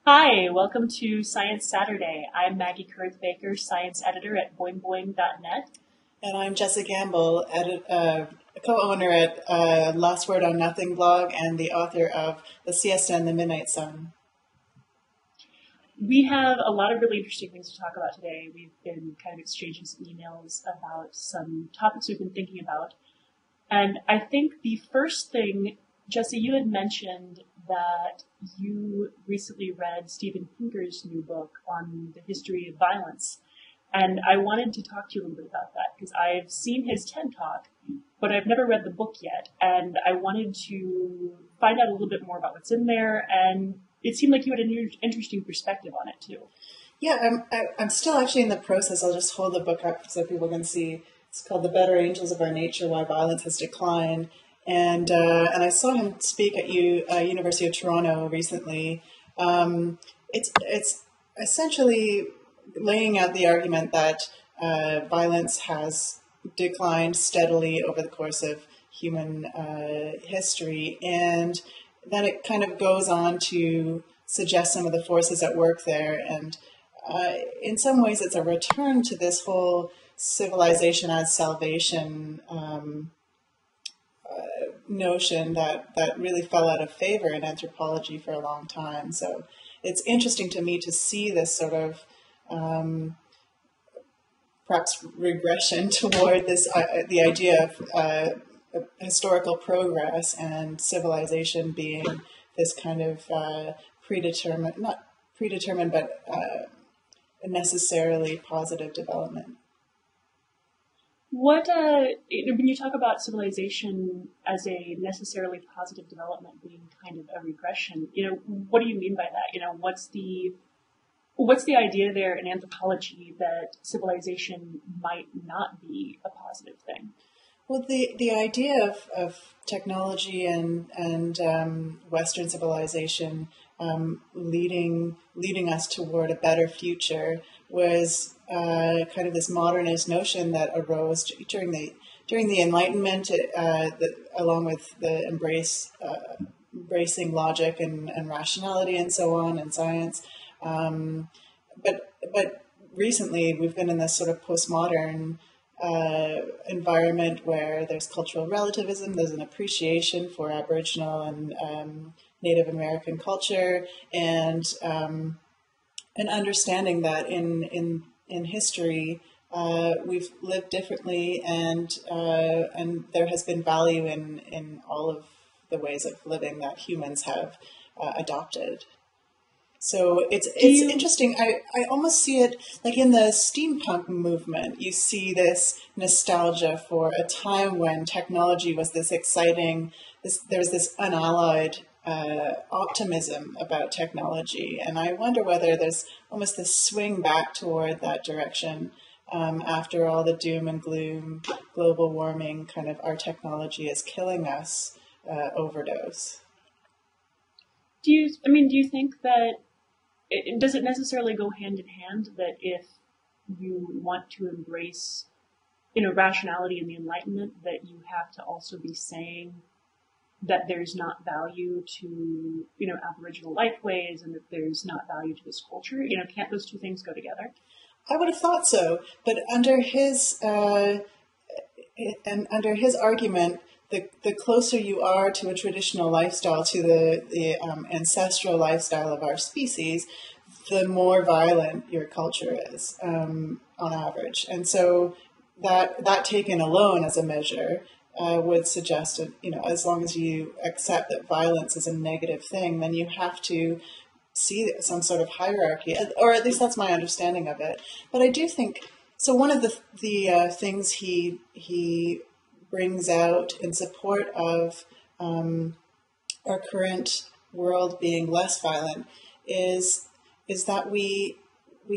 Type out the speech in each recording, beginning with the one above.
Hi, welcome to Science Saturday. I'm Maggie Koerth-Baker, science editor at boingboing.net. And I'm Jessa Gamble, co-owner at Last Word on Nothing blog and the author of The Siesta and the Midnight Sun. We have a lot of really interesting things to talk about today. We've been kind of exchanging some emails about some topics we've been thinking about. And I think the first thing, Jesse, you had mentioned that you recently read Steven Pinker's new book on the history of violence. And I wanted to talk to you a little bit about that because I've seen his TED Talk, but I've never read the book yet. And I wanted to find out a little bit more about what's in there. And it seemed like you had an interesting perspective on it, too. Yeah, I'm still actually in the process. I'll just hold the book up so people can see. It's called The Better Angels of Our Nature, Why Violence Has Declined. And I saw him speak at University of Toronto recently. It's essentially laying out the argument that violence has declined steadily over the course of human history, and then it kind of goes on to suggest some of the forces at work there. And in some ways, it's a return to this whole civilization as salvation notion that really fell out of favor in anthropology for a long time. So it's interesting to me to see this sort of perhaps regression toward this the idea of historical progress and civilization being this kind of predetermined, not predetermined, but necessarily positive development. When you talk about civilization as a necessarily positive development being kind of a regression, what do you mean by that? What's the idea there in anthropology that civilization might not be a positive thing? Well, the idea of technology and Western civilization leading us toward a better future was kind of this modernist notion that arose during the Enlightenment, along with the embracing logic and rationality and so on and science. But recently we've been in this sort of postmodern environment where there's cultural relativism, there's an appreciation for Aboriginal and Native American culture, and an understanding that in history we've lived differently, and there has been value in all of the ways of living that humans have adopted. So it's interesting. I almost see it like in the steampunk movement. You see this nostalgia for a time when technology was this exciting. There's this unalloyed optimism about technology, and I wonder whether there's almost this swing back toward that direction after all the doom and gloom, global warming, kind of our technology is killing us overdose. Do you think that does it necessarily go hand in hand that if you want to embrace, rationality and the Enlightenment, that you have to also be saying that there's not value to, Aboriginal lifeways, and that there's not value to this culture? Can't those two things go together? I would have thought so, but under his argument, the closer you are to a traditional lifestyle, to the ancestral lifestyle of our species, the more violent your culture is on average. And so that taken alone as a measure would suggest that, as long as you accept that violence is a negative thing, then you have to see some sort of hierarchy, or at least that's my understanding of it. But I do think, so one of the things he brings out in support of our current world being less violent is that we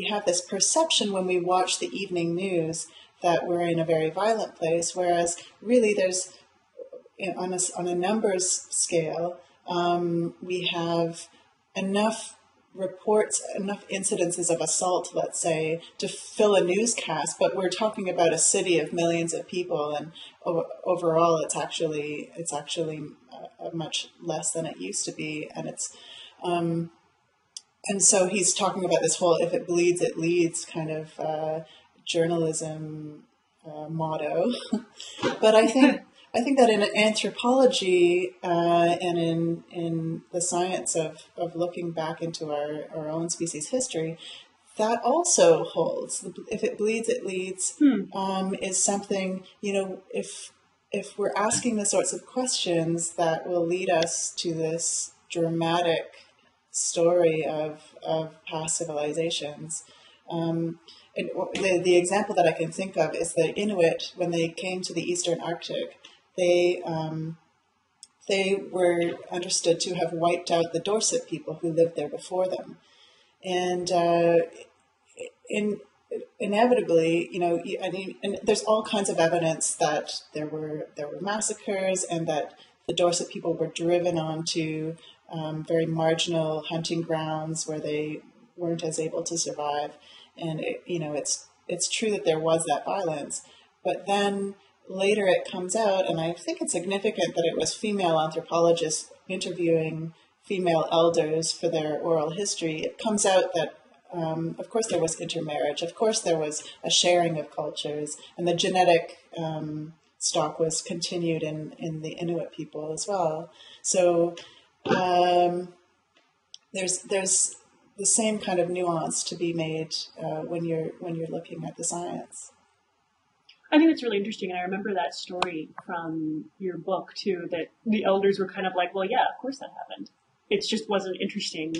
have this perception when we watch the evening news that we're in a very violent place, whereas really there's, on a numbers scale, we have enough reports, enough incidences of assault, let's say, to fill a newscast, but we're talking about a city of millions of people, and overall it's actually much less than it used to be. And it's and so he's talking about this whole "if it bleeds, it leads" kind of journalism motto. But I think that in anthropology and in the science of looking back into our own species history, that also holds. If it bleeds, it leads is something, if we're asking the sorts of questions that will lead us to this dramatic story of past civilizations. And the example that I can think of is the Inuit, when they came to the Eastern Arctic, they were understood to have wiped out the Dorset people who lived there before them. And inevitably, and there's all kinds of evidence that there were massacres and that the Dorset people were driven onto very marginal hunting grounds where they weren't as able to survive. And it's true that there was that violence, but then later it comes out, and I think it's significant that it was female anthropologists interviewing female elders for their oral history. It comes out that, of course, there was intermarriage. Of course, there was a sharing of cultures, and the genetic stock was continued in the Inuit people as well. So there's the same kind of nuance to be made when you're looking at the science. I think it's really interesting, and I remember that story from your book too, that the elders were kind of like, well, yeah, of course that happened. It just wasn't interesting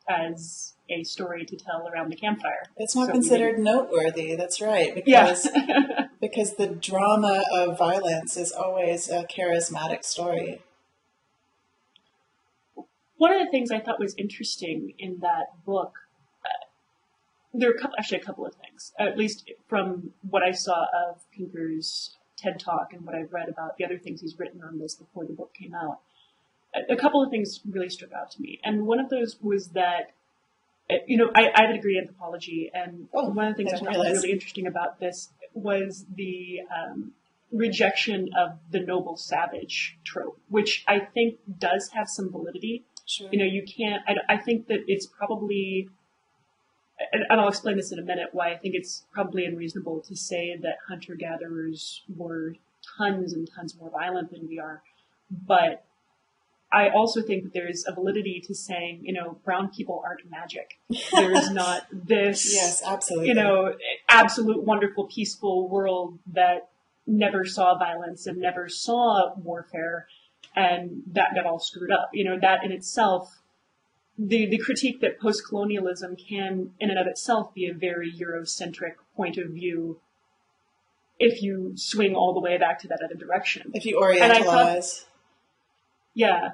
as a story to tell around the campfire. It's not considered noteworthy, that's right, because, because the drama of violence is always a charismatic story. One of the things I thought was interesting in that book, there are a couple of things, at least from what I saw of Pinker's TED Talk and what I've read about the other things he's written on this before the book came out. A couple of things really struck out to me. And one of those was that, I have a degree in anthropology, and one of the things I thought was really interesting about this was the rejection of the noble savage trope, which I think does have some validity. Sure. You can't, I think that it's probably, and I'll explain this in a minute, why I think it's probably unreasonable to say that hunter-gatherers were tons and tons more violent than we are. But I also think that there's a validity to saying, brown people aren't magic. There's not this, yes, absolutely. Absolute wonderful, peaceful world that never saw violence and never saw warfare, and that got all screwed up. That in itself, the critique that post-colonialism can, in and of itself, be a very Eurocentric point of view if you swing all the way back to that other direction. If you orientalize. Yeah.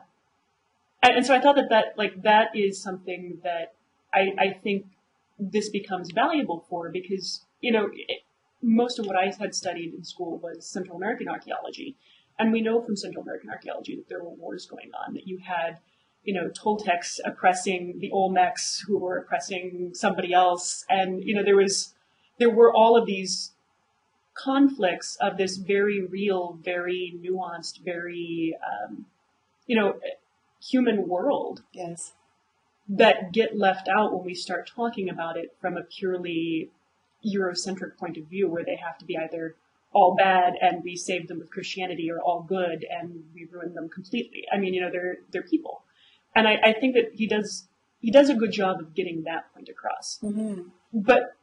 And so I thought that is something that I think this becomes valuable for, because, most of what I had studied in school was Central American archaeology. And we know from Central American archaeology that there were wars going on, that you had, Toltecs oppressing the Olmecs who were oppressing somebody else. And, there were all of these conflicts of this very real, very nuanced, very, human world. Yes. That get left out when we start talking about it from a purely Eurocentric point of view, where they have to be either all bad and we save them with Christianity, or all good and we ruin them completely. I mean, they're people. And I think that he does a good job of getting that point across. Mm-hmm. But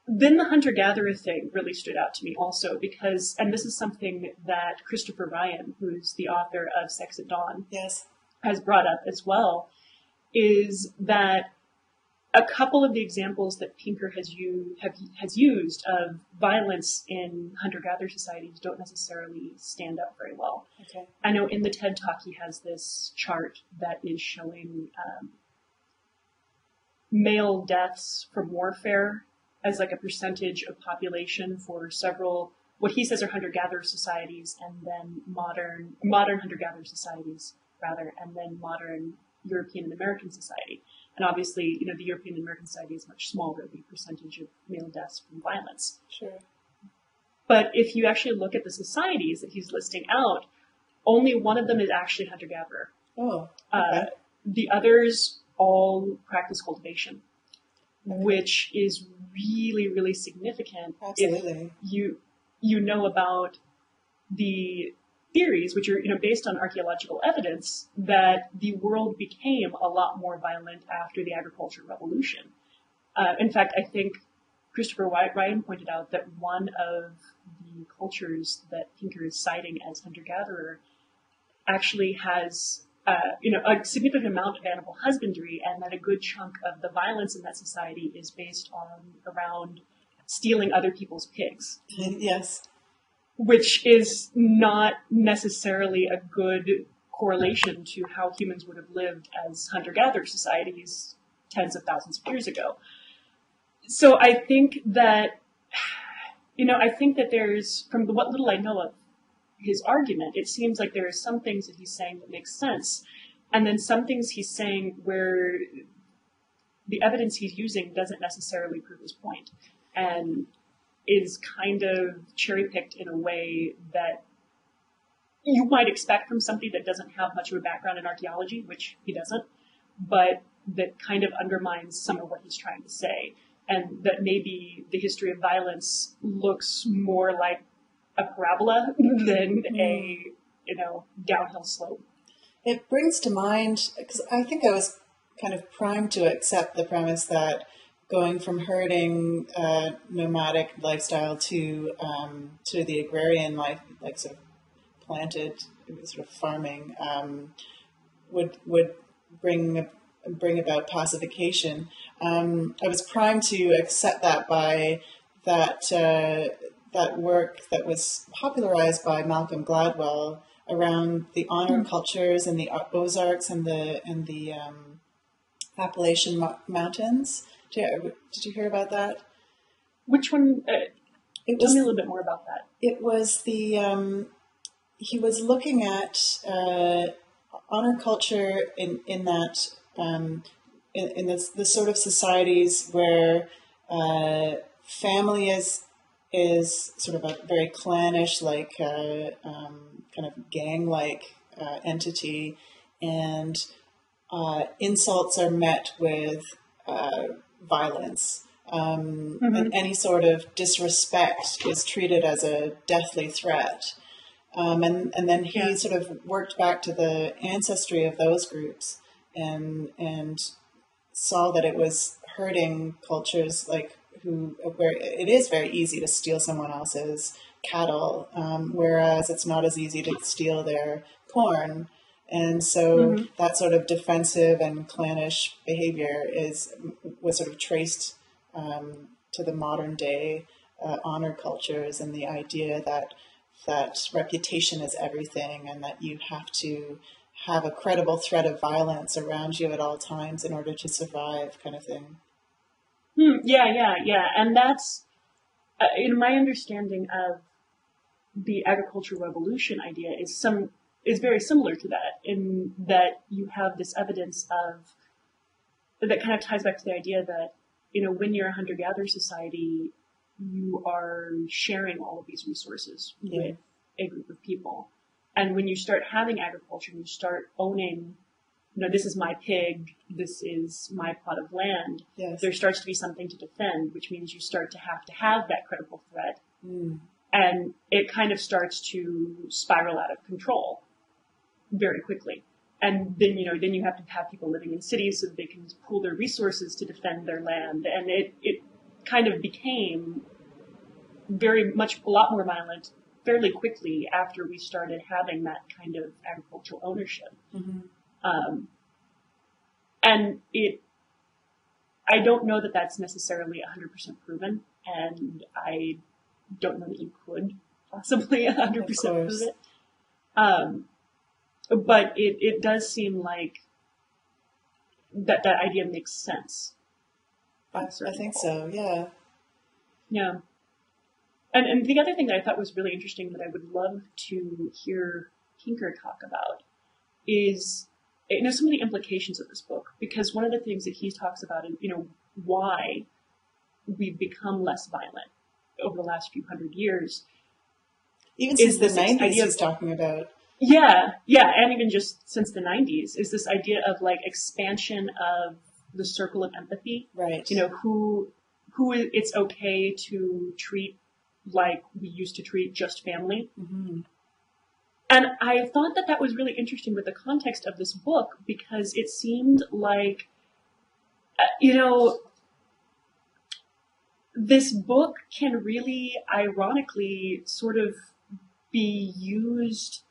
then the hunter-gatherer thing really stood out to me also, because, and this is something that Christopher Ryan, who's the author of Sex at Dawn, yes, has brought up as well, is that a couple of the examples that Pinker has used of violence in hunter-gatherer societies don't necessarily stand up very well. Okay. I know in the TED Talk he has this chart that is showing male deaths from warfare as like a percentage of population for several, what he says are hunter-gatherer societies, and then modern hunter-gatherer societies, rather, and then modern European and American society. And obviously, the European and American society is much smaller, the percentage of male deaths from violence. Sure. But if you actually look at the societies that he's listing out, only one of them is actually hunter-gatherer. Oh, okay. The others all practice cultivation, which is really, really significant. Absolutely. If you know about the theories, which are based on archaeological evidence, that the world became a lot more violent after the agricultural revolution. In fact, I think Christopher Ryan pointed out that one of the cultures that Pinker is citing as hunter-gatherer actually has a significant amount of animal husbandry, and that a good chunk of the violence in that society is based around stealing other people's pigs. Yes. Which is not necessarily a good correlation to how humans would have lived as hunter-gatherer societies tens of thousands of years ago. So I think that, there's, from what little I know of his argument, it seems like there are some things that he's saying that make sense, and then some things he's saying where the evidence he's using doesn't necessarily prove his point, and is kind of cherry-picked in a way that you might expect from somebody that doesn't have much of a background in archaeology, which he doesn't, but that kind of undermines some of what he's trying to say, and that maybe the history of violence looks more like a parabola than a downhill slope. It brings to mind, because I think I was kind of primed to accept the premise that going from herding nomadic lifestyle to the agrarian life, like sort of planted sort of farming, would bring about pacification. I was primed to accept that by that work that was popularized by Malcolm Gladwell around the honor cultures in the Ozarks and the Appalachian Mountains. Did you hear about that? Which one? Tell me a little bit more about that. It was the he was looking at honor culture in that in the sort of societies where family is sort of a very clannish, like kind of gang-like entity, and insults are met with violence. And any sort of disrespect is treated as a deathly threat. And then he sort of worked back to the ancestry of those groups and saw that it was hurting cultures where it is very easy to steal someone else's cattle, whereas it's not as easy to steal their corn. And so that sort of defensive and clannish behavior was sort of traced to the modern day honor cultures, and the idea that reputation is everything, and that you have to have a credible threat of violence around you at all times in order to survive, kind of thing. Yeah. And that's, in my understanding of the agricultural revolution idea, is very similar to that, in that you have this evidence that kind of ties back to the idea that, when you're a hunter-gatherer society, you are sharing all of these resources with a group of people. And when you start having agriculture, you start owning, this is my pig, this is my plot of land. Yes. There starts to be something to defend, which means you start to have that credible threat. And it kind of starts to spiral out of control very quickly. And then, then you have to have people living in cities so that they can pool their resources to defend their land. And it kind of became a lot more violent fairly quickly after we started having that kind of agricultural ownership. And I don't know that that's necessarily 100% proven, and I don't know that you could possibly 100% prove it. But it does seem like that idea makes sense. I think so, yeah. Yeah. And the other thing that I thought was really interesting that I would love to hear Pinker talk about is some of the implications of this book, because one of the things that he talks about is, why we've become less violent over the last few hundred years. Even since the 90s, he's talking about. Yeah, yeah, and even just since the 90s is this idea of like expansion of the circle of empathy. Right. You know, it's okay to treat like we used to treat just family. Mm-hmm. And I thought that that was really interesting with the context of this book because it seemed like, you know, this book can really ironically sort of be used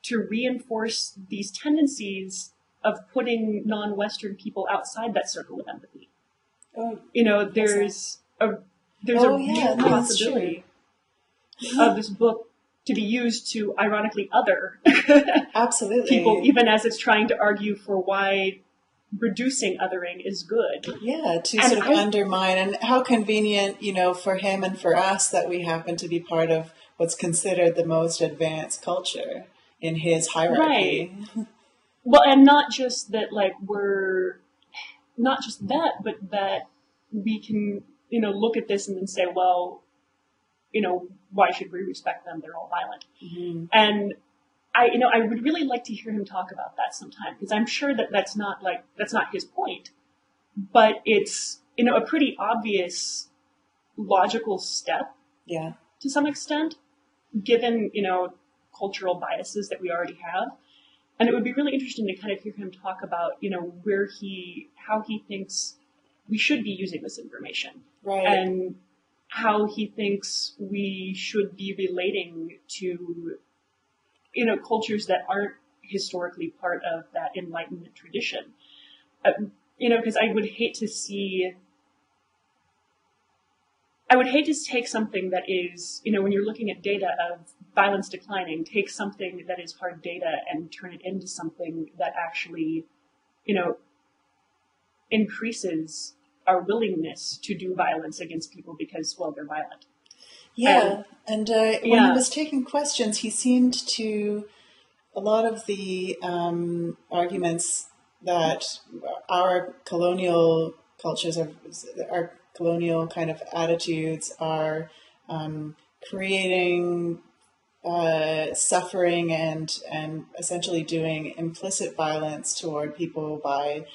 to reinforce these tendencies of putting non-Western people outside that circle of empathy. Oh, You know, there's a yeah, real possibility of this book to be used to ironically other absolutely people, even as it's trying to argue for why reducing othering is good. Yeah, to sort of undermine, and how convenient, you know, for him and for us that we happen to be part of what's considered the most advanced culture in his hierarchy. Right. Well, and not just that, like, not just that, but that we can, you know, look at this and then say, well, you know, why should we respect them? They're all violent. Mm-hmm. And I would really like to hear him talk about that sometime, because I'm sure that that's not his point, but it's, you know, a pretty obvious logical step. Yeah. To some extent, given, you know, cultural biases that we already have. And it would be really interesting to kind of hear him talk about, you know, how he thinks we should be using this information. Right. And how he thinks we should be relating to, you know, cultures that aren't historically part of that Enlightenment tradition. You know, because I would hate to take something that is, you know, when you're looking at data of violence declining, take something that is hard data and turn it into something that actually, you know, increases our willingness to do violence against people because, well, they're violent. Yeah, and when he was taking questions, he seemed to, a lot of the arguments that our colonial cultures, our colonial kind of attitudes are creating suffering and essentially doing implicit violence toward people by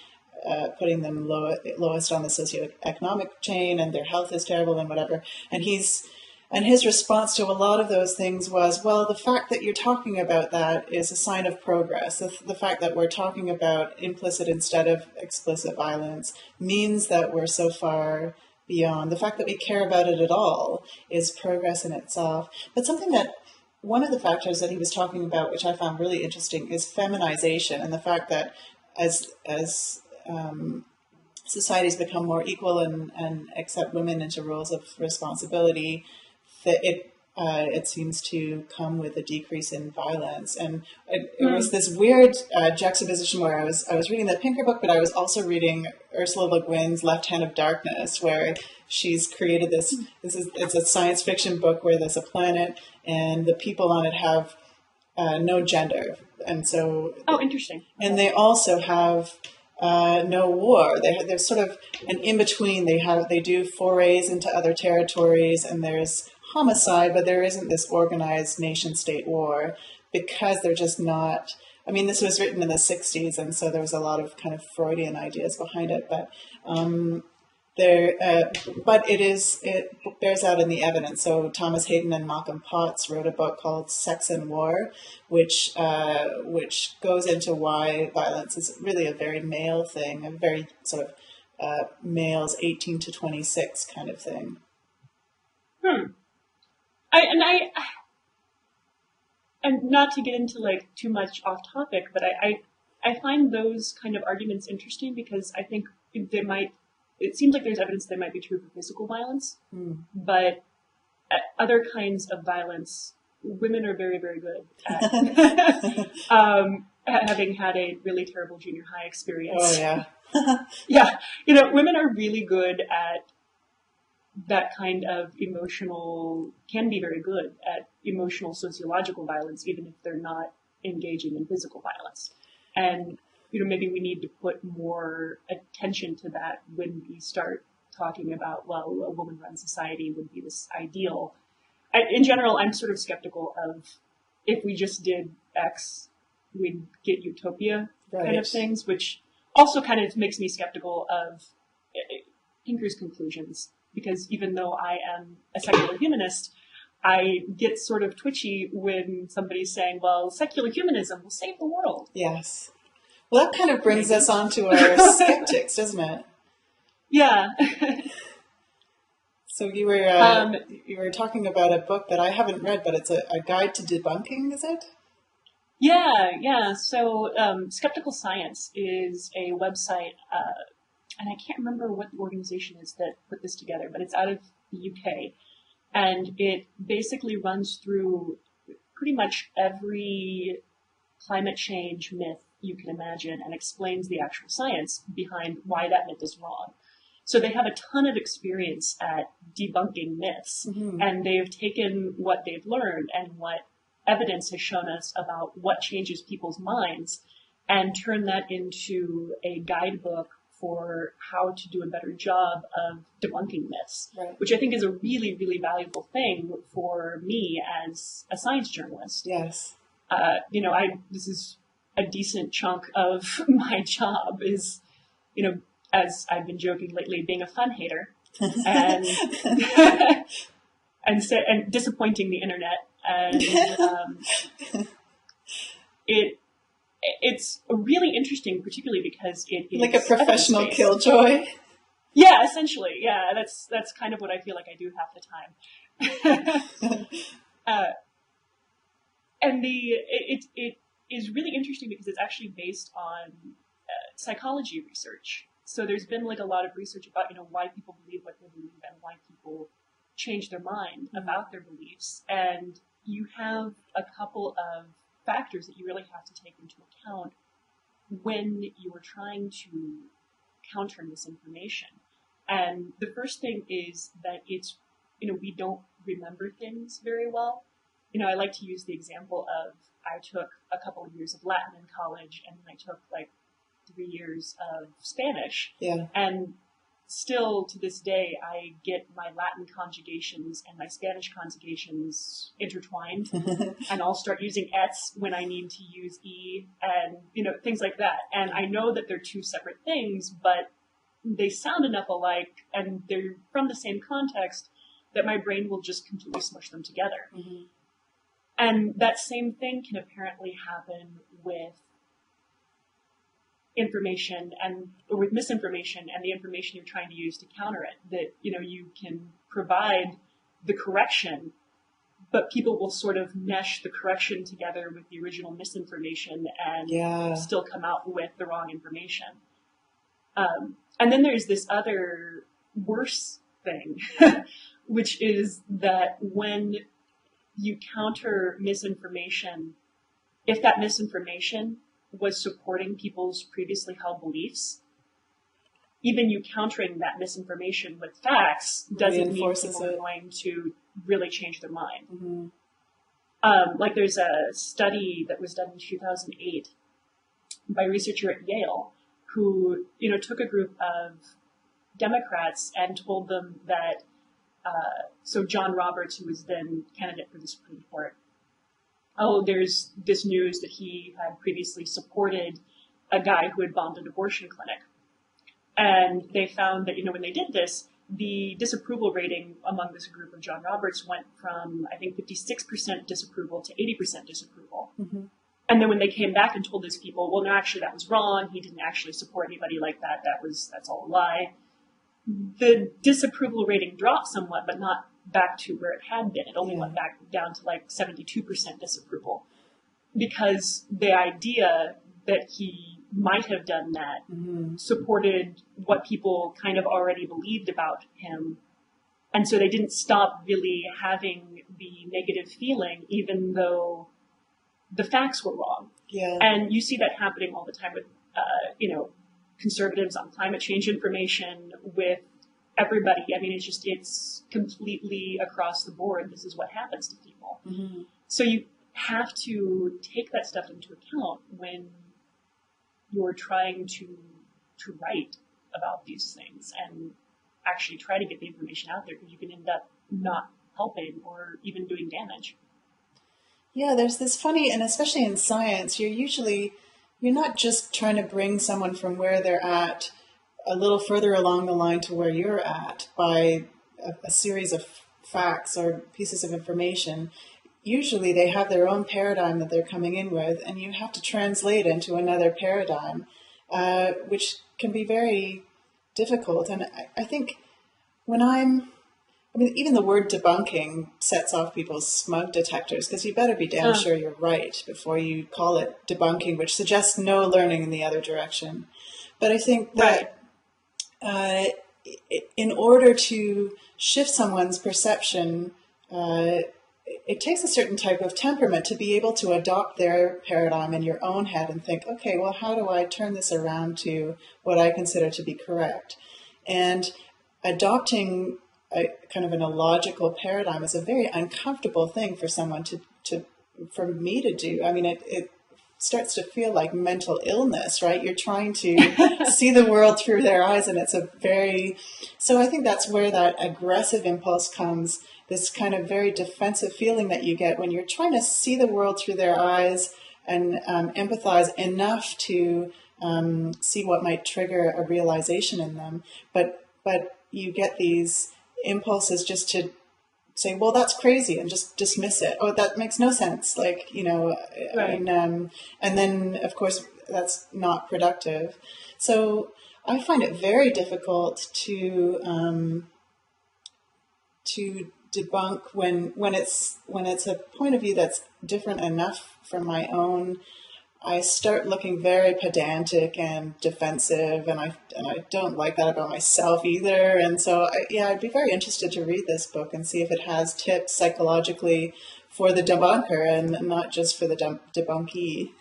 putting them lowest on the socioeconomic chain, and their health is terrible and whatever. And his response to a lot of those things was, well, the fact that you're talking about that is a sign of progress. The fact that we're talking about implicit instead of explicit violence means that we're so far beyond. The fact that we care about it at all is progress in itself. But one of the factors that he was talking about, which I found really interesting, is feminization, and the fact that as societies become more equal and accept women into roles of responsibility, that it seems to come with a decrease in violence. And it was this weird juxtaposition where I was reading the Pinker book, but I was also reading Ursula Le Guin's Left Hand of Darkness, where she's created it's a science fiction book where there's a planet and the people on it have no gender. And so... Oh, interesting. And they also have no war. They're sort of an in-between. They do forays into other territories, and there's homicide, but there isn't this organized nation-state war because they're just not... I mean, this was written in the 60s, and so there was a lot of kind of Freudian ideas behind it, but it bears out in the evidence. So Thomas Hayden and Malcolm Potts wrote a book called Sex and War, which goes into why violence is really a very male thing, a very sort of males 18 to 26 kind of thing. And not to get into like too much off topic, but I find those kind of arguments interesting because I think it seems like there's evidence they might be true for physical violence, but other kinds of violence, women are very, very good at having had a really terrible junior high experience. Oh, yeah. Yeah. You know, women are really good at that kind of can be very good at emotional sociological violence, even if they're not engaging in physical violence. And, you know, maybe we need to put more attention to that when we start talking about, well, a woman-run society would be this ideal. In general, I'm sort of skeptical of if we just did X, we'd get utopia kind Right. of things, which also kind of makes me skeptical of Pinker's conclusions, because even though I am a secular humanist, I get sort of twitchy when somebody's saying, well, secular humanism will save the world. Yes. Well, that kind of brings us on to our skeptics, doesn't it? Yeah. So you were talking about a book that I haven't read, but it's a guide to debunking, is it? Yeah. So Skeptical Science is a website, and I can't remember what the organization is that put this together, but it's out of the UK. And it basically runs through pretty much every climate change myth you can imagine and explains the actual science behind why that myth is wrong. So they have a ton of experience at debunking myths, and they've taken what they've learned and what evidence has shown us about what changes people's minds and turned that into a guidebook for how to do a better job of debunking myths, Right. which I think is a really, really valuable thing for me as a science journalist. Yes. This is a decent chunk of my job is, as I've been joking lately, being a fun hater and and disappointing the internet, and it's really interesting, particularly because it is like a professional evidence-based. killjoy. Yeah, essentially. Yeah, that's kind of what I feel like I do half the time. And it is really interesting because it's actually based on psychology research. So there's been like a lot of research about why people believe what they believe and why people change their mind about their beliefs. And you have a couple of factors that you really have to take into account when you're trying to counter misinformation. And the first thing is that it's, we don't remember things very well. I like to use the example of I took a couple of years of Latin in college, and then I took like 3 years of Spanish. Yeah. And still to this day, I get my Latin conjugations and my Spanish conjugations intertwined, and I'll start using ets when I need to use e, and things like that. And I know that they're two separate things, but they sound enough alike, and they're from the same context that my brain will just completely smush them together. Mm-hmm. And that same thing can apparently happen with information or with misinformation and the information you're trying to use to counter it. That, you can provide the correction, but people will sort of mesh the correction together with the original misinformation and still come out with the wrong information. And then there's this other worse thing, which is that when you counter misinformation, if that misinformation was supporting people's previously held beliefs, even you countering that misinformation with facts doesn't mean people are going to really change their mind. Mm-hmm. Like there's a study that was done in 2008 by a researcher at Yale who, took a group of Democrats and told them that so John Roberts, who was then candidate for the Supreme Court, there's this news that he had previously supported a guy who had bombed an abortion clinic. And they found that, when they did this, the disapproval rating among this group of John Roberts went from, I think, 56% disapproval to 80% disapproval. Mm-hmm. And then when they came back and told these people, well, no, actually, that was wrong. He didn't actually support anybody like that. That's all a lie. The disapproval rating dropped somewhat, but not back to where it had been. It only went back down to like 72% disapproval, because the idea that he might have done that supported what people kind of already believed about him. And so they didn't stop really having the negative feeling, even though the facts were wrong. Yeah. And you see that happening all the time with, conservatives on climate change information, with everybody. I mean, it's completely across the board. This is what happens to people. Mm-hmm. So you have to take that stuff into account when you're trying to write about these things and actually try to get the information out there, because you can end up not helping or even doing damage. Yeah, there's this funny, and especially in science, you're not just trying to bring someone from where they're at a little further along the line to where you're at by a series of facts or pieces of information. Usually they have their own paradigm that they're coming in with, and you have to translate into another paradigm, which can be very difficult. And I think when even the word debunking sets off people's smug detectors, because you better be damn sure you're right before you call it debunking, which suggests no learning in the other direction. But I think that in order to shift someone's perception, it takes a certain type of temperament to be able to adopt their paradigm in your own head and think, okay, well, how do I turn this around to what I consider to be correct? And adopting a kind of an illogical paradigm is a very uncomfortable thing for someone for me to do. I mean, it starts to feel like mental illness, right? You're trying to see the world through their eyes, and so I think that's where that aggressive impulse comes, this kind of very defensive feeling that you get when you're trying to see the world through their eyes and empathize enough to see what might trigger a realization in them. But you get these impulses just to say, well, that's crazy, and just dismiss it. Oh, that makes no sense. Like, Right. and then, of course, that's not productive. So I find it very difficult to debunk when it's a point of view that's different enough from my own. I start looking very pedantic and defensive, and I don't like that about myself either. And so, I'd be very interested to read this book and see if it has tips psychologically for the debunker and not just for the debunkee.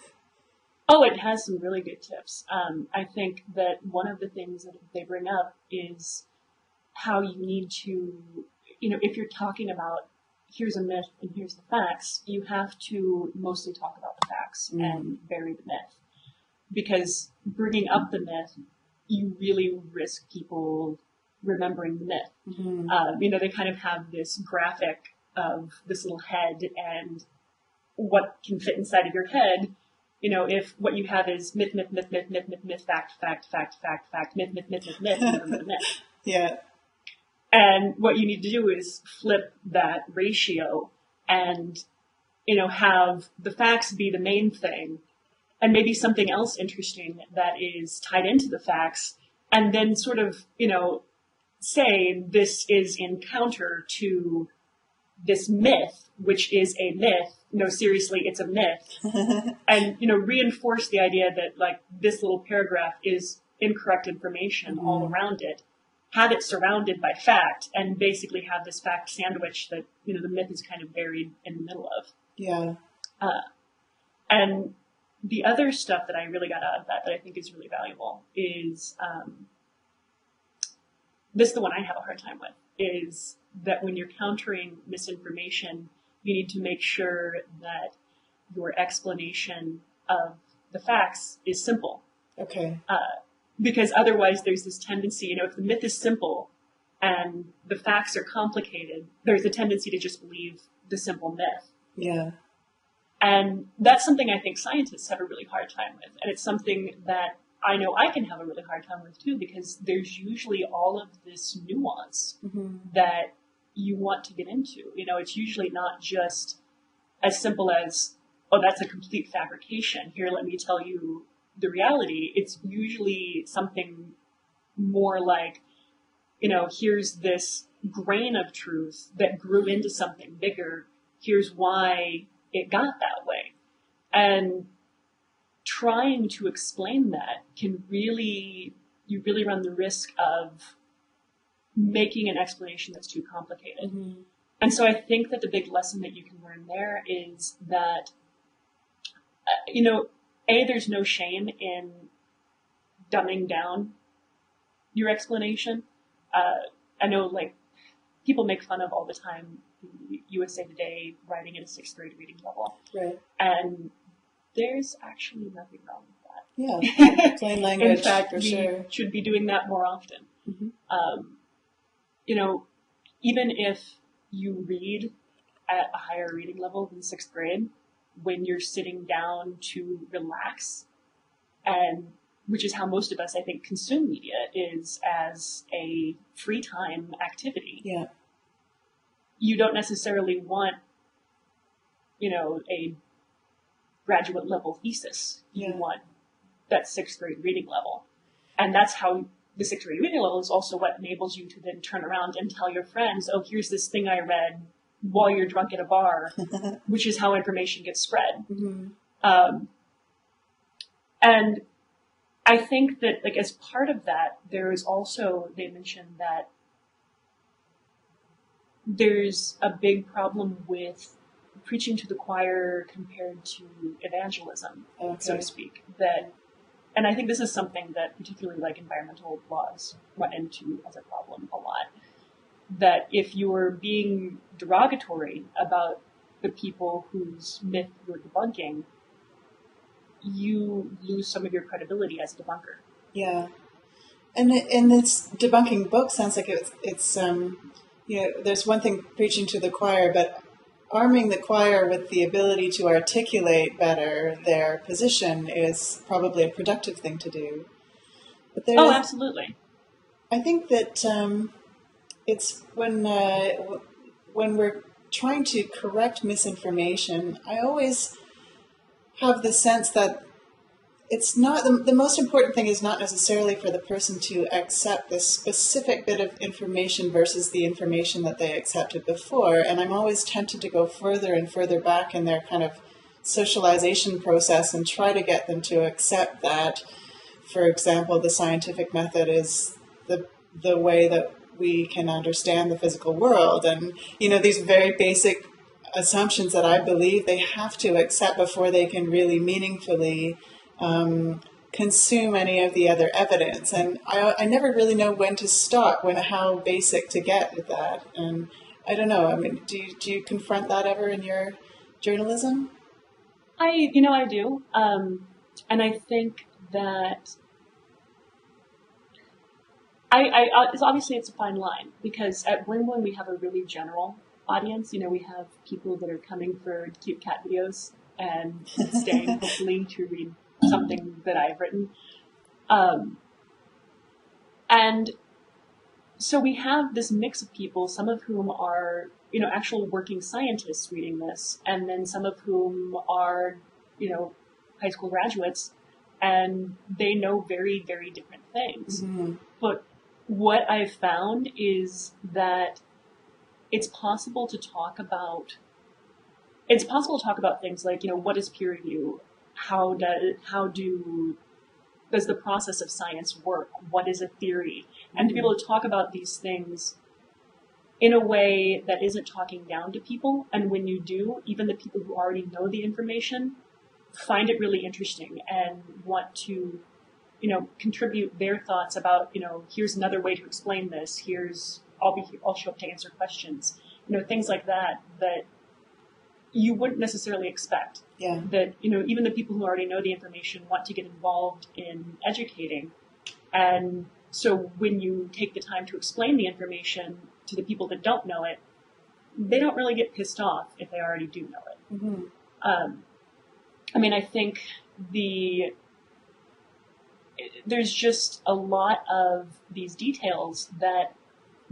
Oh, it has some really good tips. I think that one of the things that they bring up is how you need to, if you're talking about here's a myth and here's the facts, you have to mostly talk about the facts and bury the myth. Because bringing up the myth, you really risk people remembering the myth. They kind of have this graphic of this little head and what can fit inside of your head. If what you have is myth, myth, myth, myth, myth, myth, myth, fact, fact, fact, fact, fact, myth, myth, myth, myth, myth, remember the myth. Yeah. And what you need to do is flip that ratio and, have the facts be the main thing and maybe something else interesting that is tied into the facts. And then sort of, say this is in counter to this myth, which is a myth. No, seriously, it's a myth. And, reinforce the idea that like this little paragraph is incorrect information all around it. Have it surrounded by fact and basically have this fact sandwich that, the myth is kind of buried in the middle of. Yeah. And the other stuff that I really got out of that I think is really valuable is, this is the one I have a hard time with, is that when you're countering misinformation, you need to make sure that your explanation of the facts is simple. Okay. Because otherwise there's this tendency, if the myth is simple and the facts are complicated, there's a tendency to just believe the simple myth. Yeah. And that's something I think scientists have a really hard time with. And it's something that I know I can have a really hard time with too, because there's usually all of this nuance that you want to get into. It's usually not just as simple as, oh, that's a complete fabrication. Here, let me tell you the reality. It's usually something more like, here's this grain of truth that grew into something bigger. Here's why it got that way. And trying to explain that you really run the risk of making an explanation that's too complicated. And so I think that the big lesson that you can learn there is that, there's no shame in dumbing down your explanation. I know, like, people make fun of all the time the USA Today writing at a 6th grade reading level. Right. And there's actually nothing wrong with that. Yeah. Plain language. In fact, for we sure. should be doing that more often. Even if you read at a higher reading level than 6th grade, when you're sitting down to relax, and which is how most of us, I think, consume media, is as a free time activity. Yeah. You don't necessarily want, a graduate level thesis. You want that 6th grade reading level. And that's how the 6th grade reading level is also what enables you to then turn around and tell your friends, oh, here's this thing I read while you're drunk at a bar, which is how information gets spread. Mm-hmm. And I think that, like, as part of that, there is also, they mentioned that there's a big problem with preaching to the choir compared to evangelism, so to speak. And I think this is something that particularly like environmental laws run into as a problem a lot. That if you're being derogatory about the people whose myth you're debunking, you lose some of your credibility as a debunker. Yeah. And in this debunking book sounds like it's there's one thing preaching to the choir, but arming the choir with the ability to articulate better their position is probably a productive thing to do. But absolutely. I think that it's when we're trying to correct misinformation, I always have the sense that it's not the most important thing is not necessarily for the person to accept this specific bit of information versus the information that they accepted before. And I'm always tempted to go further and further back in their kind of socialization process and try to get them to accept that, for example, the scientific method is the way that we can understand the physical world. And, these very basic assumptions that I believe they have to accept before they can really meaningfully consume any of the other evidence. And I never really know when to stop, how basic to get with that. And I don't know, do you confront that ever in your journalism? I do. And I think that it's obviously it's a fine line, because at Boing we have a really general audience. We have people that are coming for cute cat videos and staying hopefully to read something that I've written. And so we have this mix of people, some of whom are, actual working scientists reading this, and then some of whom are, high school graduates, and they know very, very different things. Mm-hmm. But what I've found is that it's possible to talk about things like, what is peer review? How does the process of science work? What is a theory? And to be able to talk about these things in a way that isn't talking down to people. And when you do, even the people who already know the information find it really interesting and want to, contribute their thoughts about, here's another way to explain this. I'll show up to answer questions. Things like that you wouldn't necessarily expect. Yeah. That, even the people who already know the information want to get involved in educating. And so when you take the time to explain the information to the people that don't know it, they don't really get pissed off if they already do know it. Mm-hmm. I think there's just a lot of these details that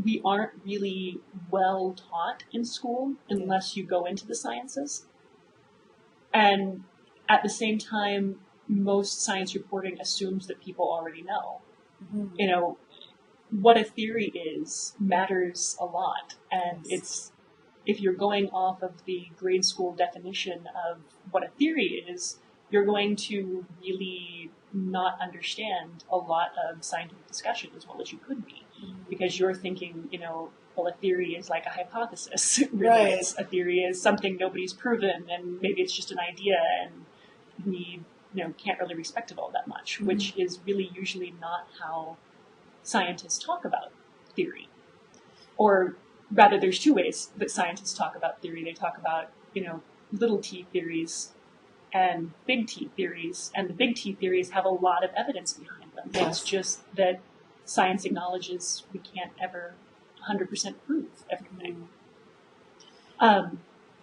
we aren't really well taught in school unless you go into the sciences. And at the same time, most science reporting assumes that people already know. Mm-hmm. What a theory is matters a lot. And if you're going off of the grade school definition of what a theory is, you're going to really not understand a lot of scientific discussion as well as you could be. Because you're thinking, a theory is like a hypothesis. Really, right. A theory is something nobody's proven, and maybe it's just an idea, and we, can't really respect it all that much, mm-hmm. which is really usually not how scientists talk about theory. Or rather, there's two ways that scientists talk about theory. They talk about, little t theories and big T theories, and the big T theories have a lot of evidence behind them. Yes. It's just that science acknowledges we can't ever 100% prove everything.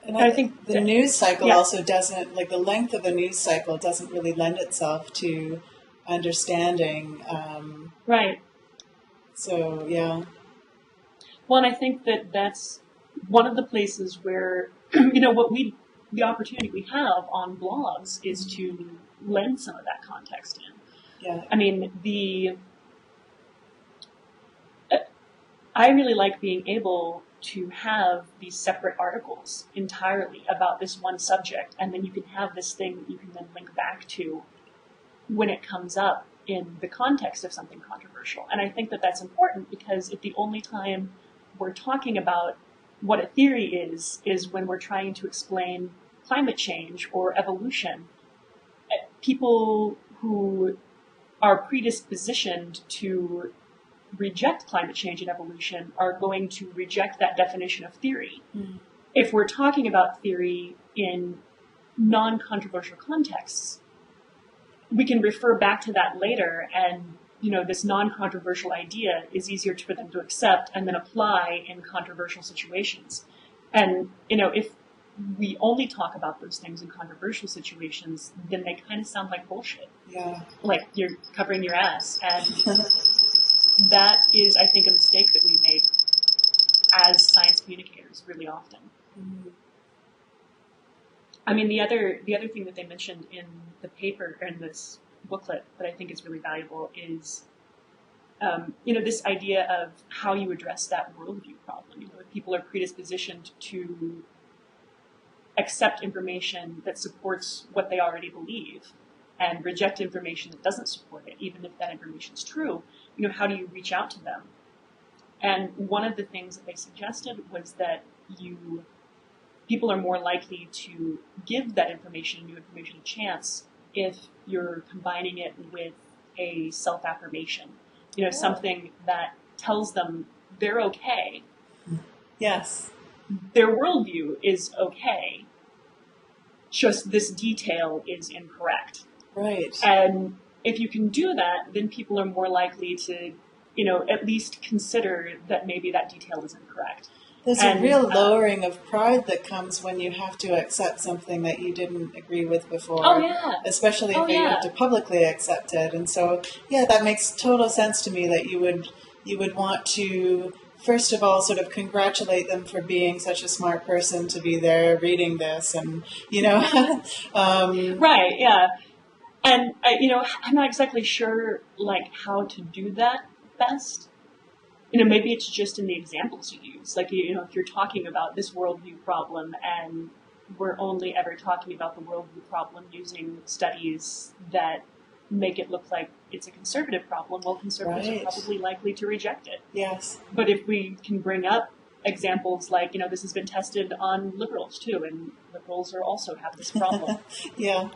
And I think the news cycle also doesn't, like the length of the news cycle doesn't really lend itself to understanding. Right. So, yeah. Well, and I think that's one of the places where, the opportunity we have on blogs is to lend some of that context in. Yeah. I mean, I really like being able to have these separate articles entirely about this one subject, and then you can have this thing that you can then link back to when it comes up in the context of something controversial. And I think that that's important because if the only time we're talking about what a theory is when we're trying to explain climate change or evolution, people who are predispositioned to reject climate change and evolution are going to reject that definition of theory. Mm. If we're talking about theory in non-controversial contexts, we can refer back to that later, and this non-controversial idea is easier for them to accept and then apply in controversial situations. And if we only talk about those things in controversial situations, then they kind of sound like bullshit. Yeah. Like you're covering your ass. And that is, I think, a mistake that we make as science communicators really often. Mm-hmm. I mean, the other thing that they mentioned in the paper, or in this booklet, that I think is really valuable is, this idea of how you address that worldview problem. If people are predispositioned to accept information that supports what they already believe and reject information that doesn't support it, even if that information is true, how do you reach out to them? And one of the things that they suggested was that people are more likely to give that information, new information, a chance if you're combining it with a self-affirmation. Something that tells them they're okay. Yes. Their worldview is okay. Just this detail is incorrect. Right. And if you can do that, then people are more likely to, at least consider that maybe that detail is incorrect. There's a real lowering of pride that comes when you have to accept something that you didn't agree with before. Oh, yeah. Especially if you have to publicly accept it. And so, that makes total sense to me that you would want to, first of all, sort of congratulate them for being such a smart person to be there reading this and, Right, yeah. And, I'm not exactly sure, how to do that best. Maybe it's just in the examples you use. Like, if you're talking about this worldview problem and we're only ever talking about the worldview problem using studies that make it look like it's a conservative problem, well, conservatives are probably likely to reject it. Yes. But if we can bring up examples like, this has been tested on liberals too, and liberals also have this problem. Yeah.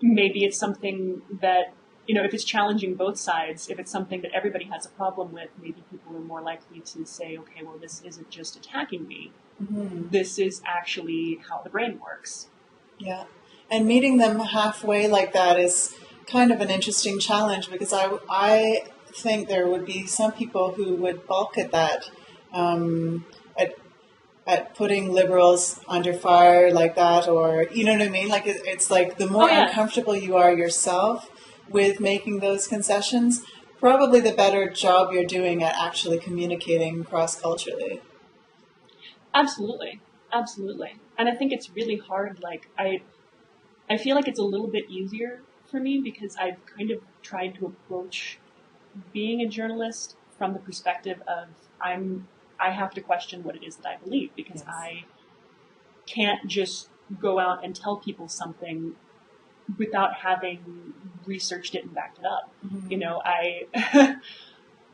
Maybe it's something that, if it's challenging both sides, if it's something that everybody has a problem with, maybe people are more likely to say, okay, well, this isn't just attacking me. Mm-hmm. This is actually how the brain works. Yeah. And meeting them halfway like that is kind of an interesting challenge because I think there would be some people who would balk at that, at putting liberals under fire like that, or, you know what I mean? Like, it's like the more uncomfortable you are yourself with making those concessions, probably the better job you're doing at actually communicating cross-culturally. Absolutely. Absolutely. And I think it's really hard. I feel like it's a little bit easier for me because I've kind of tried to approach being a journalist from the perspective of I have to question what it is that I believe because I can't just go out and tell people something without having researched it and backed it up. Mm-hmm.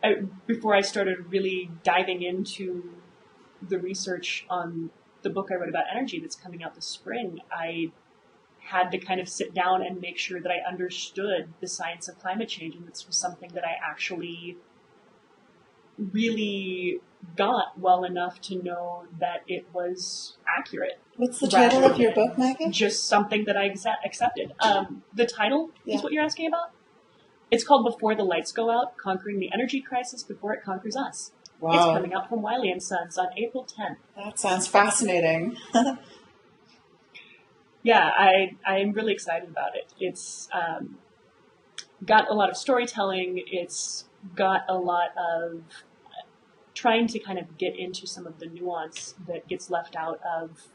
I before I started really diving into the research on the book I wrote about energy that's coming out this spring, I had to kind of sit down and make sure that I understood the science of climate change, and this was something that I actually really got well enough to know that it was accurate. What's the title of your book, Maggie? Just something that I accepted. The title is what you're asking about? It's called Before the Lights Go Out, Conquering the Energy Crisis Before It Conquers Us. It's Wow. coming out from Wiley & Sons on April 10th. That sounds fascinating. Yeah, I'm really excited about it. It's got a lot of storytelling. It's got a lot of trying to kind of get into some of the nuance that gets left out of,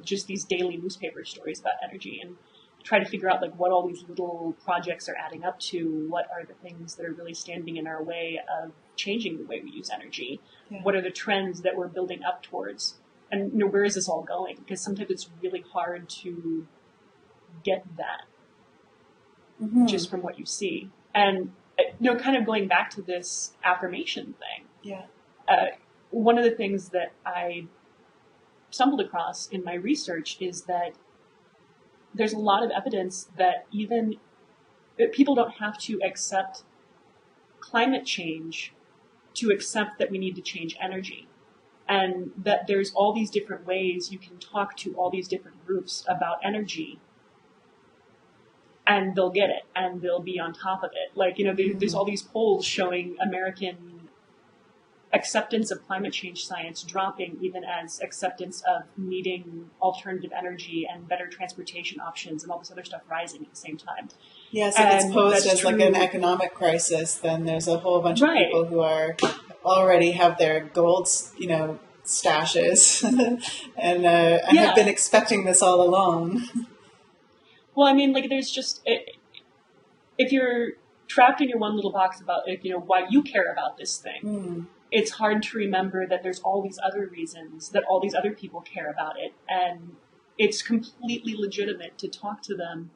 just these daily newspaper stories about energy, and try to figure out like what all these little projects are adding up to. What are the things that are really standing in our way of changing the way we use energy? Yeah. What are the trends that we're building up towards? And where is this all going? Because sometimes it's really hard to get that just from what you see. And kind of going back to this affirmation thing. Yeah. One of the things that I stumbled across in my research is that there's a lot of evidence that even people don't have to accept climate change to accept that we need to change energy. And that there's all these different ways you can talk to all these different groups about energy, and they'll get it, and they'll be on top of it. Like, there's all these polls showing American acceptance of climate change science dropping, even as acceptance of needing alternative energy and better transportation options and all this other stuff rising at the same time. Yes, if it's posed as like an economic crisis, then there's a whole bunch of people who are already have their gold, stashes and have been expecting this all along. Well, I mean, like, there's just, if you're trapped in your one little box about, why you care about this thing, it's hard to remember that there's all these other reasons that all these other people care about it. And it's completely legitimate to talk to them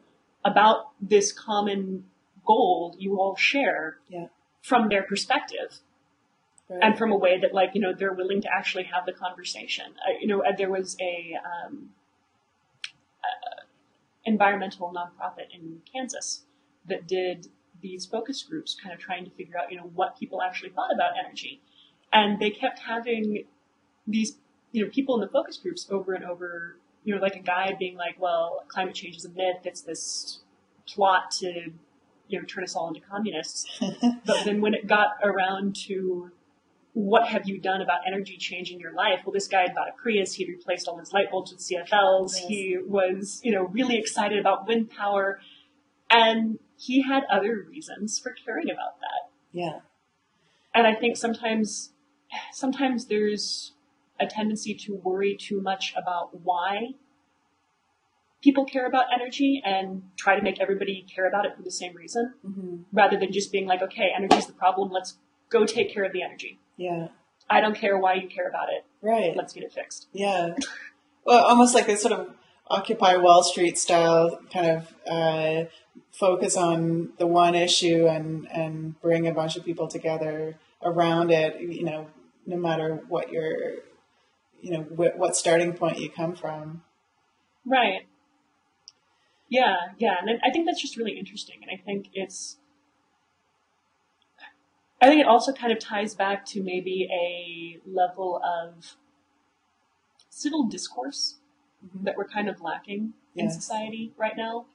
about this common goal you all share from their perspective. Right. And from a way that, like, they're willing to actually have the conversation. There was a environmental nonprofit in Kansas that did these focus groups, kind of trying to figure out, what people actually thought about energy. And they kept having these, people in the focus groups over and over, like a guy being like, well, climate change is a myth. It's this plot to, turn us all into communists. But then when it got around to what have you done about energy change in your life? Well, this guy had bought a Prius. He'd replaced all his light bulbs with CFLs. Yes. He was, really excited about wind power. And he had other reasons for caring about that. Yeah. And I think sometimes there's a tendency to worry too much about why people care about energy and try to make everybody care about it for the same reason, rather than just being like, okay, energy is the problem. Let's go take care of the energy. Yeah. I don't care why you care about it. Right. Let's get it fixed. Yeah. Well, almost like a sort of Occupy Wall Street style kind of focus on the one issue and bring a bunch of people together around it, no matter what your, what starting point you come from. Right. Yeah. And I think that's just really interesting. And I think it also kind of ties back to maybe a level of civil discourse that we're kind of lacking in society right now,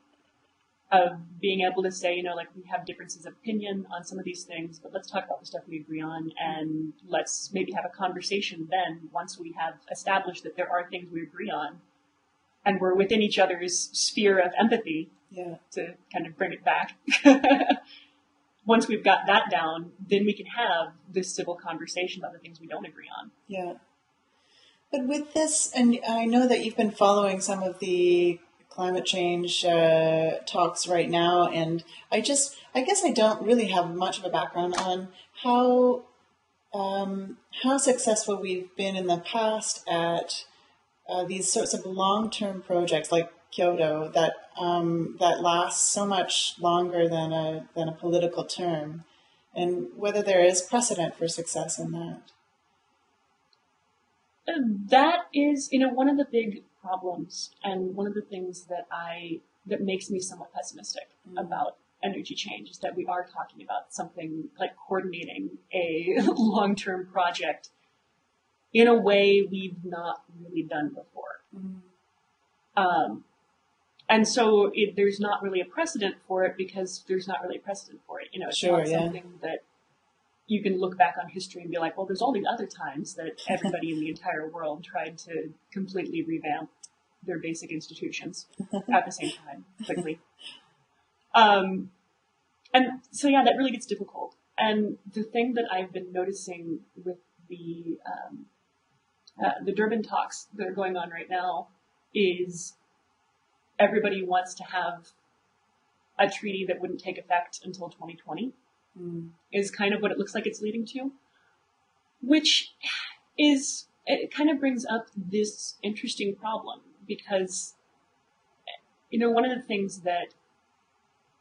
of being able to say, like, we have differences of opinion on some of these things, but let's talk about the stuff we agree on, and let's maybe have a conversation then once we have established that there are things we agree on and we're within each other's sphere of empathy to kind of bring it back. Once we've got that down, then we can have this civil conversation about the things we don't agree on. Yeah. But with this, and I know that you've been following some of the climate change talks right now, and I guess I don't really have much of a background on how successful we've been in the past at these sorts of long-term projects like Kyoto that lasts so much longer than a political term, and whether there is precedent for success in that. That is, one of the big problems, and one of the things that makes me somewhat pessimistic about energy change is that we are talking about something like coordinating a long-term project in a way we've not really done before. And so there's not really a precedent for it because there's not really a precedent for it. It's not something that you can look back on history and be like, well, there's all these other times that everybody in the entire world tried to completely revamp their basic institutions at the same time, quickly. And so, yeah, that really gets difficult. And the thing that I've been noticing with the Durbin talks that are going on right now is everybody wants to have a treaty that wouldn't take effect until 2020 is kind of what it looks like it's leading to, which is, it kind of brings up this interesting problem because, you know, one of the things that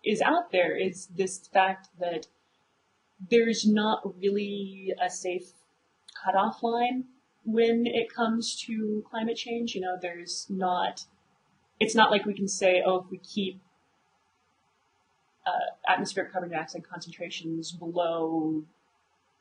is out there is this fact that there's not really a safe cutoff line when it comes to climate change. You know, it's not like we can say, oh, if we keep atmospheric carbon dioxide concentrations below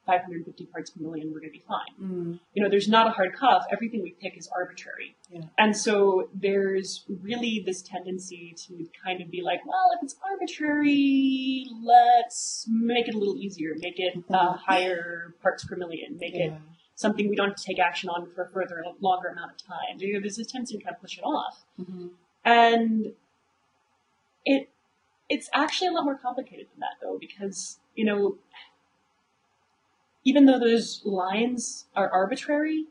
550 parts per million, we're going to be fine. You know, there's not a hard cutoff. Everything we pick is arbitrary. Yeah. And so there's really this tendency to kind of be like, well, if it's arbitrary, let's make it a little easier, make it higher parts per million, make it something we don't have to take action on for a further, longer amount of time. You know, there's this tendency to kind of push it off. And it's actually a lot more complicated than that, though, because, you know, even though those lines are arbitrary,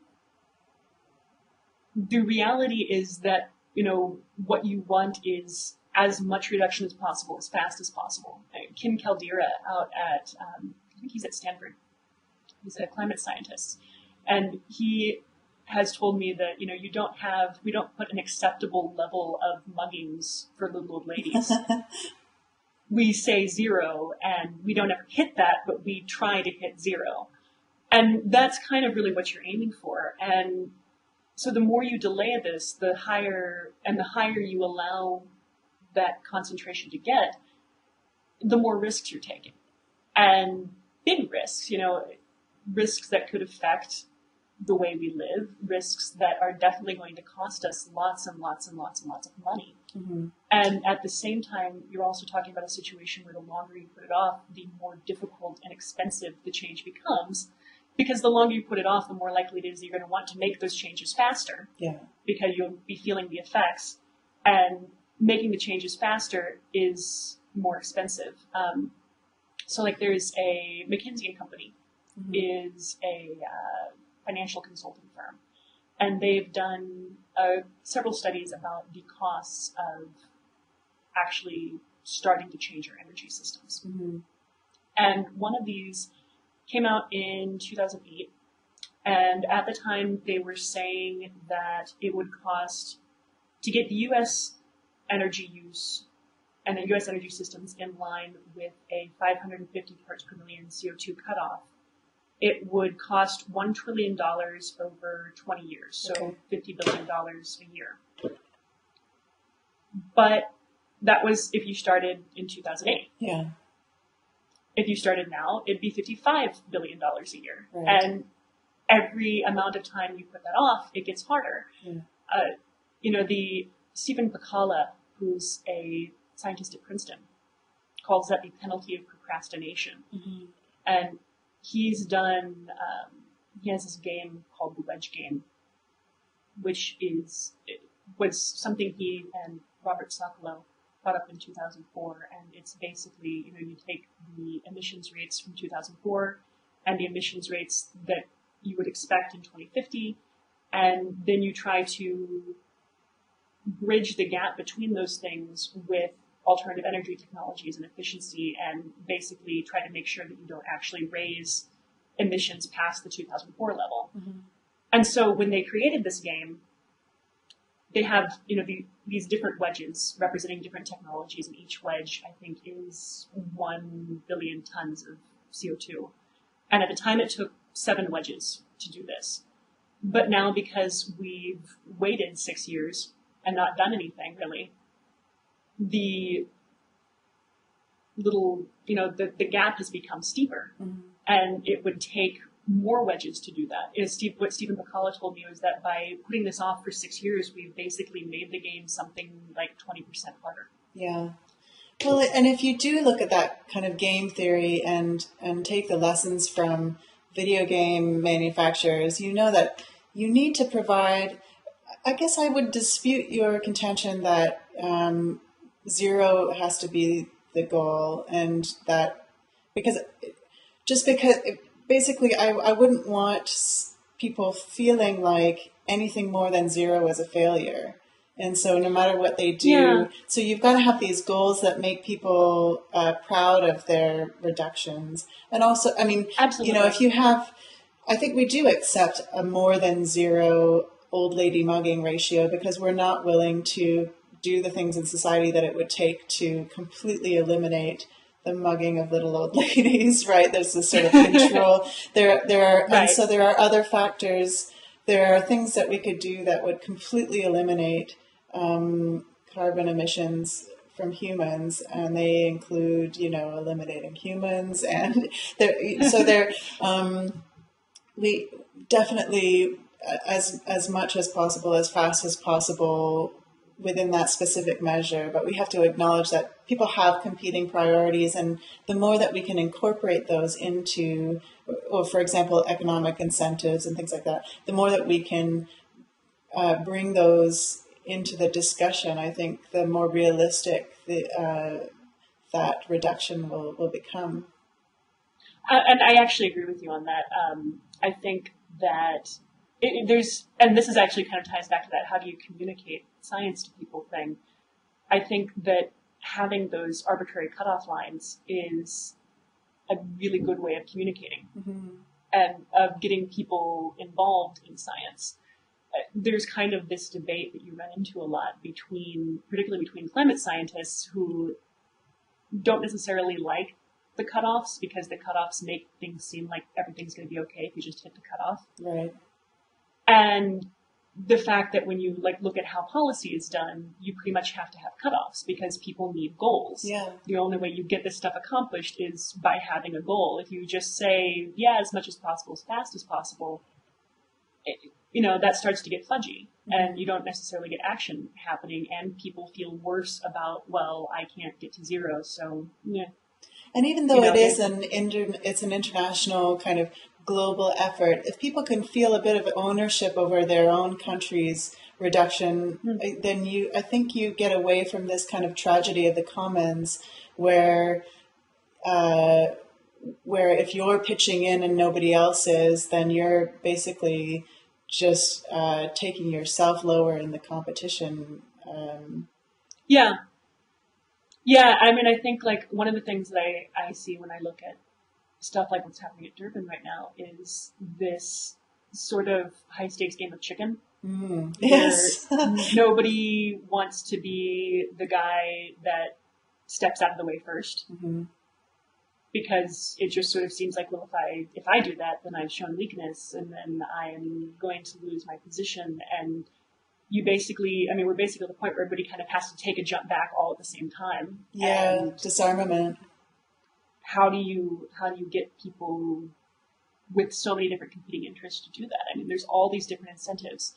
the reality is that, you know, what you want is as much reduction as possible, as fast as possible. Kim Caldera out at, I think he's at Stanford. He's a climate scientist. And he has told me that, you know, we don't put an acceptable level of muggings for little old ladies. We say 0, and we don't ever hit that, but we try to hit 0. And that's kind of really what you're aiming for. And so the more you delay this, the higher you allow that concentration to get, the more risks you're taking. And big risks, you know, risks that could affect the way we live, risks that are definitely going to cost us lots and lots and lots and lots of money. And at the same time, you're also talking about a situation where the longer you put it off, the more difficult and expensive the change becomes. Because the longer you put it off, the more likely it is that you're going to want to make those changes faster. Yeah. Because you'll be feeling the effects. And making the changes faster is more expensive. So like there's a McKinsey and Company is a financial consulting firm. And they've done several studies about the costs of actually starting to change our energy systems. And one of these came out in 2008. And at the time, they were saying that it would cost to get the U.S. energy use and the U.S. energy systems in line with a 550 parts per million CO2 cutoff. It would cost $1 trillion over 20 years, so $50 billion a year. But that was if you started in 2008. Yeah. If you started now, it'd be $55 billion a year. Right. And every amount of time you put that off, it gets harder. You know, the Stephen Pacala, who's a scientist at Princeton, calls that the penalty of procrastination. And he's done, he has this game called the Wedge Game, which was something he and Robert Socolow brought up in 2004. And it's basically, you know, you take the emissions rates from 2004 and the emissions rates that you would expect in 2050, and then you try to bridge the gap between those things with alternative energy technologies and efficiency, and basically try to make sure that you don't actually raise emissions past the 2004 level. And so when they created this game, they have, you know, these different wedges representing different technologies, and each wedge, I think, is 1 billion tons of CO2. And at the time, it took 7 wedges to do this. But now, because we've waited 6 years and not done anything, really, the little, you know, the gap has become steeper. And it would take more wedges to do that. What Stephen Pacala told me was that by putting this off for 6 years, we've basically made the game something like 20% harder. Yeah. Well, and if you do look at that kind of game theory and take the lessons from video game manufacturers, you know that you need to provide. I guess I would dispute your contention that zero has to be the goal, and that because basically I wouldn't want people feeling like anything more than zero is a failure. And so no matter what they do, so you've got to have these goals that make people proud of their reductions. And also, I mean, Absolutely. if you have, I think we do accept a more than zero old lady mugging ratio because we're not willing to do the things in society that it would take to completely eliminate the mugging of little old ladies, right? There's this sort of control. There are, right. And so there are other factors. There are things that we could do that would completely eliminate carbon emissions from humans, and they include, eliminating humans, and we definitely, as much as possible, as fast as possible, within that specific measure. But we have to acknowledge that people have competing priorities, and the more that we can incorporate those into, or for example, economic incentives and things like that, the more that we can bring those into the discussion, I think the more realistic that reduction will become. And I actually agree with you on that. I think that and this is actually kind of ties back to that, how do you communicate science to people thing. I think that having those arbitrary cutoff lines is a really good way of communicating and of getting people involved in science. There's kind of this debate that you run into a lot particularly between climate scientists who don't necessarily like the cutoffs because the cutoffs make things seem like everything's going to be okay if you just hit the cutoff. Right. And the fact that when you look at how policy is done, you pretty much have to have cutoffs because people need goals. Yeah. The only way you get this stuff accomplished is by having a goal. If you just say, as much as possible, as fast as possible, that starts to get fudgy, and you don't necessarily get action happening, and people feel worse about, I can't get to zero, so yeah. And even though it's an international kind of global effort, if people can feel a bit of ownership over their own country's reduction, then I think you get away from this kind of tragedy of the commons, where if you're pitching in and nobody else is, then you're basically just taking yourself lower in the competition. Yeah. I mean, I think one of the things that I see when I look at stuff like what's happening at Durbin right now is this sort of high stakes game of chicken. Yes. Where nobody wants to be the guy that steps out of the way first. Because it just sort of seems like, if I do that, then I've shown weakness, and then I am going to lose my position. And we're basically at the point where everybody kind of has to take a jump back all at the same time. Yeah, and disarmament. How do you get people with so many different competing interests to do that? I mean, there's all these different incentives.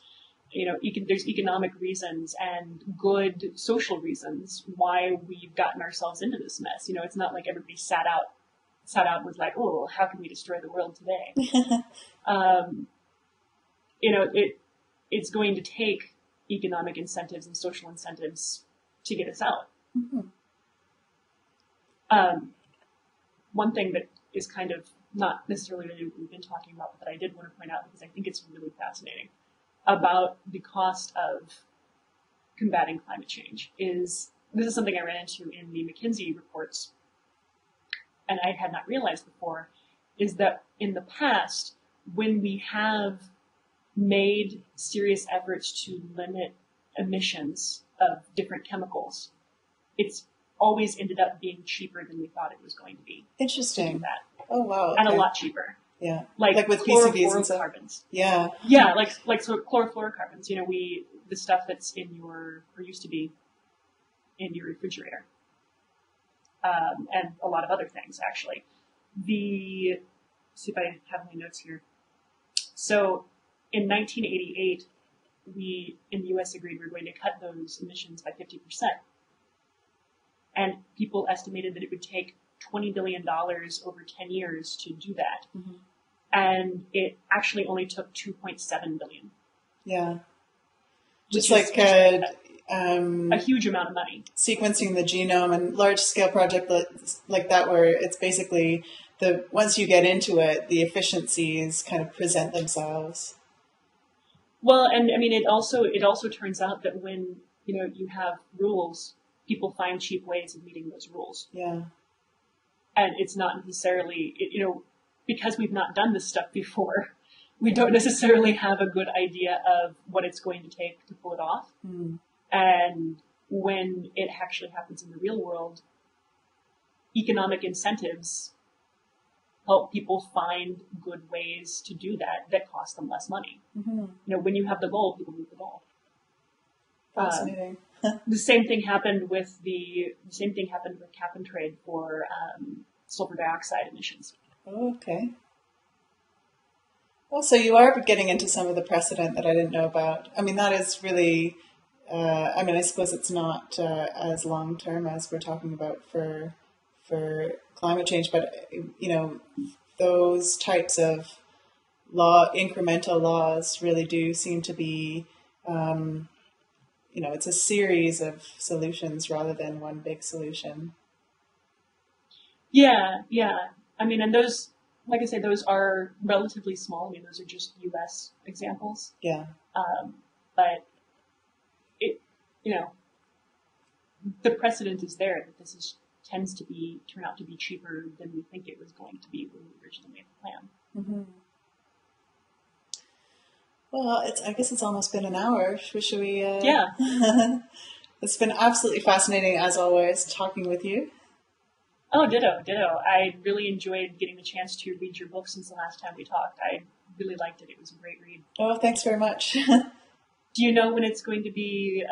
There's economic reasons and good social reasons why we've gotten ourselves into this mess. It's not like everybody sat out and was like, oh, how can we destroy the world today? It's going to take economic incentives and social incentives to get us out. One thing that is kind of not necessarily what we've been talking about, but that I did want to point out because I think it's really fascinating about the cost of combating climate change this is something I ran into in the McKinsey reports, and I had not realized before, is that in the past, when we have made serious efforts to limit emissions of different chemicals, it's always ended up being cheaper than we thought it was going to be. Interesting. To do that. Oh, wow. And a lot cheaper. Yeah. Like with PCBs and stuff. Chlorofluorocarbons. Yeah. Yeah, so chlorofluorocarbons, the stuff that's used to be in your refrigerator. And a lot of other things, actually. See if I have my notes here. So in 1988, we in the U.S. agreed we were going to cut those emissions by 50%. And people estimated that it would take $20 billion over 10 years to do that. Mm-hmm. And it actually only took 2.7 billion. Yeah. Which Just like a huge amount of money. Sequencing the genome and large-scale project like that, where it's basically once you get into it, the efficiencies kind of present themselves. Well, and I mean, it also turns out that when you have rules, people find cheap ways of meeting those rules. Yeah. And it's not necessarily because we've not done this stuff before, we don't necessarily have a good idea of what it's going to take to pull it off. Mm. And when it actually happens in the real world, economic incentives help people find good ways to do that cost them less money. Mm-hmm. When you have the goal, people move the goal. Fascinating. The same thing happened with cap and trade for sulfur dioxide emissions. Oh, okay. Well, so you are getting into some of the precedent that I didn't know about. I mean, that is really, I suppose it's not as long-term as we're talking about for climate change, but, those types of incremental laws really do seem to be, it's a series of solutions rather than one big solution. Yeah. I mean, and those, like I say, those are relatively small. I mean, those are just U.S. examples. Yeah. But the precedent is there that this tends to turn out to be cheaper than we think it was going to be when we originally made the plan. Mm-hmm. Well, I guess it's almost been an hour. Should we? Yeah. It's been absolutely fascinating, as always, talking with you. Oh, ditto. I really enjoyed getting the chance to read your book since the last time we talked. I really liked it. It was a great read. Oh, thanks very much. Do you know when it's going to be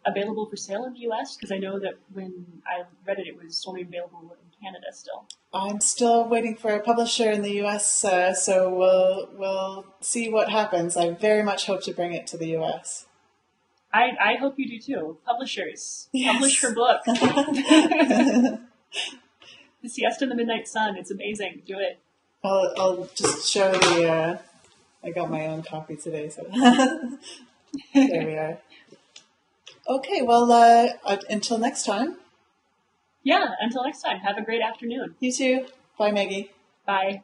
available for sale in the U.S.? Because I know that when I read it, it was only available in Canada still. I'm still waiting for a publisher in the U.S., so we'll see what happens. I very much hope to bring it to the U.S. I hope you do too. Publishers, yes. Publish her book. The Siesta in the Midnight Sun. It's amazing. Do it. I'll just show I got my own copy today, so there we are. Okay, well, until next time. Yeah, until next time. Have a great afternoon. You too. Bye, Maggie. Bye.